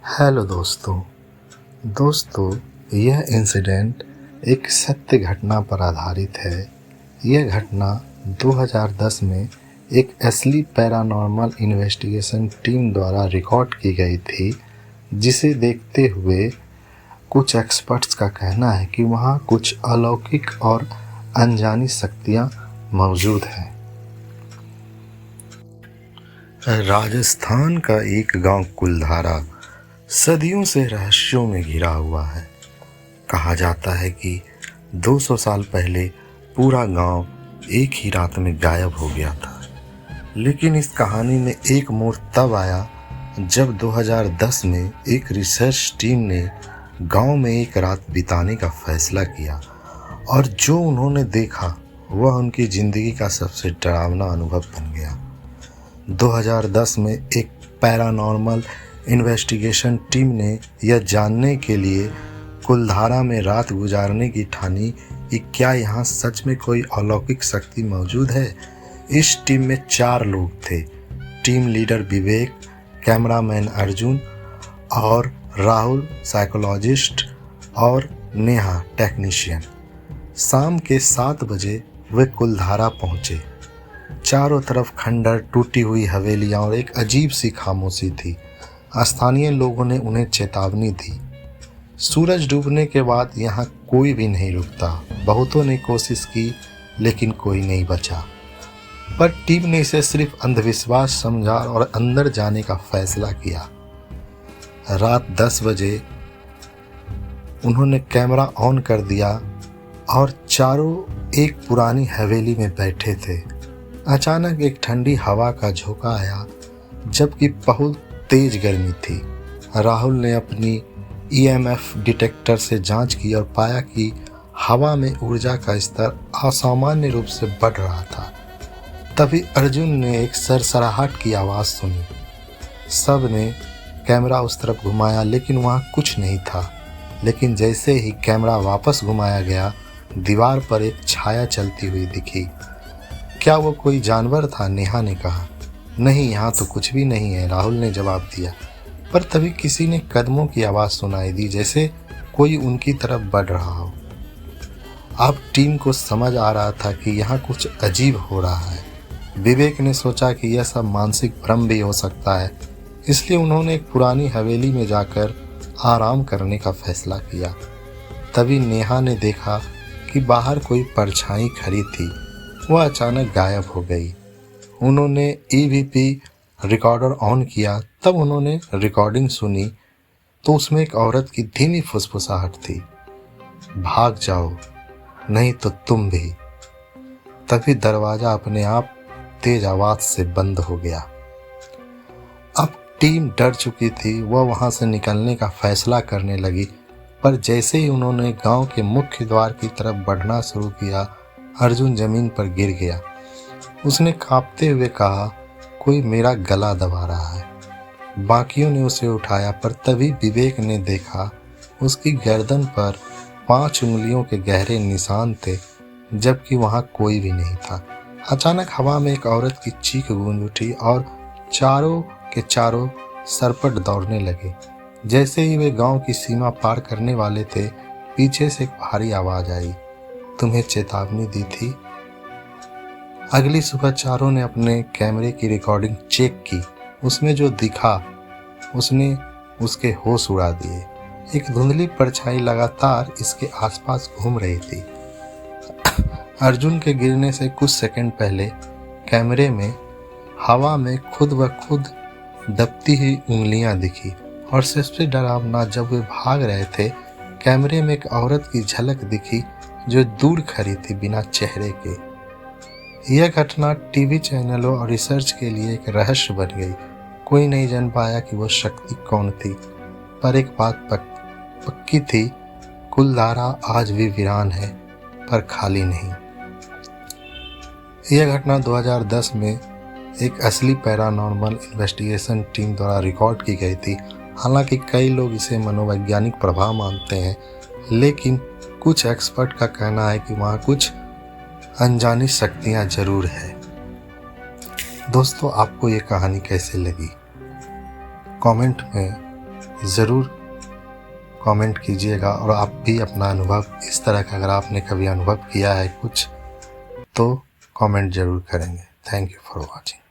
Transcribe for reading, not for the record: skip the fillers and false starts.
Hello दोस्तों, यह incident एक सत्य घटना पर आधारित है। यह घटना 2010 में एक असली पैरानॉर्मल इन्वेस्टिगेशन टीम द्वारा रिकॉर्ड की गई थी, जिसे देखते हुए कुछ एक्सपर्ट्स का कहना है कि वहाँ कुछ अलौकिक और अनजानी शक्तियाँ मौजूद हैं। राजस्थान का एक गांव कुलधारा सदियों से रहस्यों में घिरा हुआ है। कहा जाता है कि 200 साल पहले पूरा गांव एक ही रात में गायब हो गया था। लेकिन इस कहानी में एक मोड़ तब आया जब 2010 में एक रिसर्च टीम ने गांव में एक रात बिताने का फैसला किया, और जो उन्होंने देखा वह उनकी ज़िंदगी का सबसे डरावना अनुभव बन गया। 2010 में एक पैरानॉर्मल इन्वेस्टिगेशन टीम ने यह जानने के लिए कुलधारा में रात गुजारने की ठानी कि क्या यहाँ सच में कोई अलौकिक शक्ति मौजूद है। इस टीम में 4 लोग थे: टीम लीडर विवेक, कैमरामैन अर्जुन, और राहुल साइकोलॉजिस्ट, और नेहा टेक्नीशियन। शाम के 7 बजे वे कुलधारा पहुँचे। चारों तरफ खंडर, टूटी हुई हवेलियाँ और एक अजीब सी खामोशी थी। स्थानीय लोगों ने उन्हें चेतावनी दी, सूरज डूबने के बाद यहाँ कोई भी नहीं रुकता। बहुतों ने कोशिश की लेकिन कोई नहीं बचा, पर टीम ने इसे सिर्फ अंधविश्वास समझा और अंदर जाने का फैसला किया। रात 10 बजे उन्होंने कैमरा ऑन कर दिया और चारों एक पुरानी हवेली में बैठे थे। अचानक एक ठंडी हवा का झोंका आया, जबकि बहुत तेज गर्मी थी। राहुल ने अपनी EMF डिटेक्टर से जांच की और पाया कि हवा में ऊर्जा का स्तर असामान्य रूप से बढ़ रहा था। तभी अर्जुन ने एक सरसराहट की आवाज़ सुनी। सब ने कैमरा उस तरफ घुमाया लेकिन वहाँ कुछ नहीं था। लेकिन जैसे ही कैमरा वापस घुमाया गया, दीवार पर एक छाया चलती हुई दिखी। क्या वो कोई जानवर था? नेहा ने कहा। नहीं, यहाँ तो कुछ भी नहीं है, राहुल ने जवाब दिया। पर तभी किसी ने कदमों की आवाज़ सुनाई दी, जैसे कोई उनकी तरफ बढ़ रहा हो। अब टीम को समझ आ रहा था कि यहाँ कुछ अजीब हो रहा है। विवेक ने सोचा कि यह सब मानसिक भ्रम भी हो सकता है, इसलिए उन्होंने एक पुरानी हवेली में जाकर आराम करने का फैसला किया। तभी नेहा ने देखा कि बाहर कोई परछाई खड़ी थी। वह अचानक गायब हो गई। उन्होंने EVP रिकॉर्डर ऑन किया। तब उन्होंने रिकॉर्डिंग सुनी तो उसमें एक औरत की धीमी फुसफुसाहट थी, भाग जाओ नहीं तो तुम भी। तभी दरवाजा अपने आप तेज आवाज से बंद हो गया। अब टीम डर चुकी थी। वह वहां से निकलने का फैसला करने लगी, पर जैसे ही उन्होंने गांव के मुख्य द्वार की तरफ बढ़ना शुरू किया, अर्जुन जमीन पर गिर गया। उसने कांपते हुए कहा, कोई मेरा गला दबा रहा है। बाकियों ने उसे उठाया, पर तभी विवेक ने देखा उसकी गर्दन पर 5 उंगलियों के गहरे निशान थे, जबकि वहां कोई भी नहीं था। अचानक हवा में एक औरत की चीख गूंज उठी और चारों के चारों सरपट दौड़ने लगे। जैसे ही वे गांव की सीमा पार करने वाले थे, पीछे से एक भारी आवाज आई, तुम्हें चेतावनी दी थी। अगली सुबह चारों ने अपने कैमरे की रिकॉर्डिंग चेक की। उसमें जो दिखा उसने उसके होश उड़ा दिए। एक धुंधली परछाई लगातार इसके आसपास घूम रही थी। अर्जुन के गिरने से कुछ सेकंड पहले कैमरे में हवा में खुद ब खुद दबती हुई उंगलियां दिखी, और सबसे डरावना, जब वे भाग रहे थे, कैमरे में एक औरत की झलक दिखी जो दूर खड़ी थी, बिना चेहरे के। यह घटना टीवी चैनलों और रिसर्च के लिए एक रहस्य बन गई। कोई नहीं जान पाया कि वह शक्ति कौन थी, पर एक बात पक्की थी, कुलधारा आज भी वीरान है, पर खाली नहीं। यह घटना 2010 में एक असली पैरानॉर्मल इन्वेस्टिगेशन टीम द्वारा रिकॉर्ड की गई थी। हालांकि कई लोग इसे मनोवैज्ञानिक प्रभाव मानते हैं, लेकिन कुछ एक्सपर्ट का कहना है कि वहाँ कुछ अनजानी शक्तियाँ जरूर है। दोस्तों, आपको ये कहानी कैसे लगी? कमेंट में ज़रूर कमेंट कीजिएगा। और आप भी अपना अनुभव इस तरह का अगर आपने कभी अनुभव किया है कुछ तो कमेंट ज़रूर करेंगे। Thank you for watching.